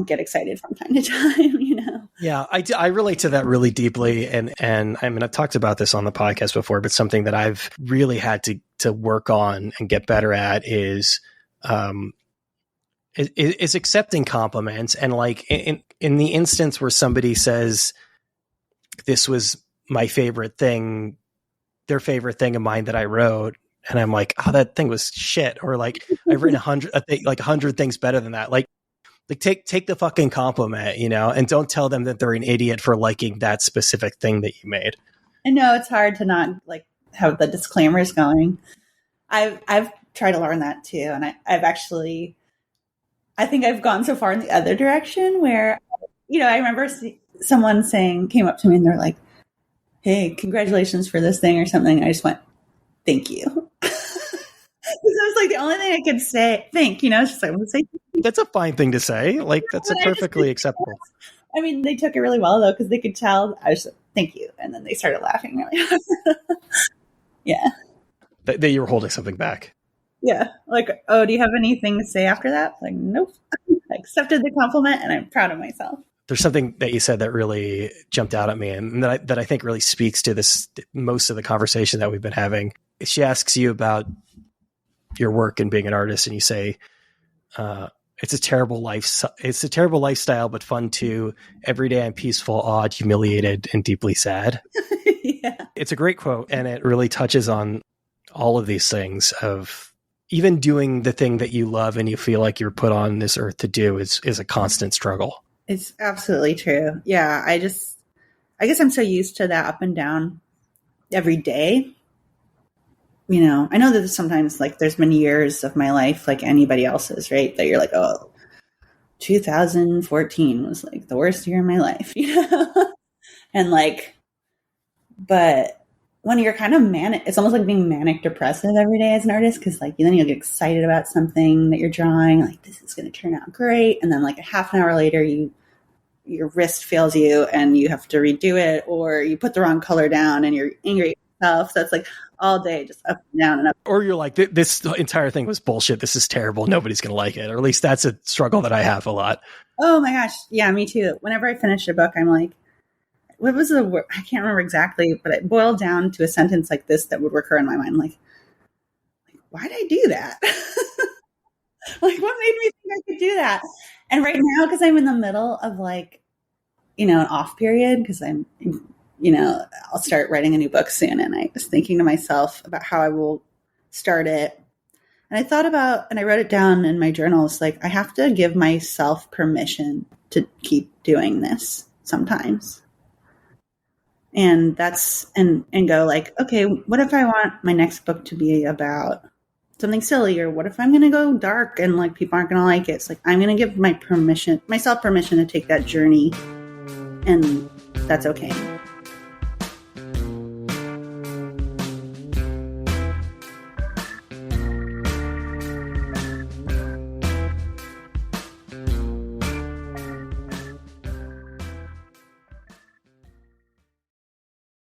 get excited from time to time, Yeah, I relate to that really deeply. And I mean, I've talked about this on the podcast before, but something that I've really had to work on and get better at is accepting compliments. And like in the instance where somebody says, this was my favorite thing, their favorite thing of mine that I wrote, and I'm like, oh, that thing was shit. Or like, I've written 100 things better than that. Like take the fucking compliment, and don't tell them that they're an idiot for liking that specific thing that you made. I know it's hard to not like have the disclaimers going. I've tried to learn that too. And I think I've gone so far in the other direction where, I remember someone came up to me and they're like, hey, congratulations for this thing or something. I just went, thank you. Because it was like the only thing I could say, it's just like, I'm going to say thank you. That's a fine thing to say. Like, that's perfectly acceptable. I mean, they took it really well though, because they could tell I was like, thank you. And then they started laughing really hard. Yeah. That you were holding something back. Yeah. Like, oh, do you have anything to say after that? Like, nope. I accepted the compliment and I'm proud of myself. There's something that you said that really jumped out at me and that I think really speaks to most of the conversation that we've been having. She asks you about your work and being an artist, and you say, it's a terrible lifestyle, but fun too. Every day I'm peaceful, awed, humiliated, and deeply sad. Yeah. It's a great quote, and it really touches on all of these things of even doing the thing that you love and you feel like you're put on this earth to do is a constant struggle. It's absolutely true. Yeah. I guess I'm so used to that up and down every day. I know that sometimes like there's been years of my life like anybody else's, right? That you're like, oh, 2014 was like the worst year of my life, And like, but when you're kind of manic, it's almost like being manic depressive every day as an artist. Cause like, then you'll get excited about something that you're drawing. Like, this is going to turn out great. And then like a half an hour later, your wrist fails you and you have to redo it, or you put the wrong color down and you're angry at yourself. So it's like all day, just up and down and up. Or you're like, this entire thing was bullshit. This is terrible. Nobody's going to like it. Or at least that's a struggle that I have a lot. Oh my gosh. Yeah, me too. Whenever I finish a book, I'm like, what was the word? I can't remember exactly, but it boiled down to a sentence like this that would recur in my mind. Like why did I do that? Like, what made me think I could do that? And right now, because I'm in the middle of like, an off period, because I'm, I'll start writing a new book soon. And I was thinking to myself about how I will start it. And I thought about, and I wrote it down in my journals, like I have to give myself permission to keep doing this sometimes. And and go like, okay, what if I want my next book to be about something silly? Or what if I'm going to go dark and like people aren't going to like it? It's like, I'm going to give myself permission to take that journey. And that's okay.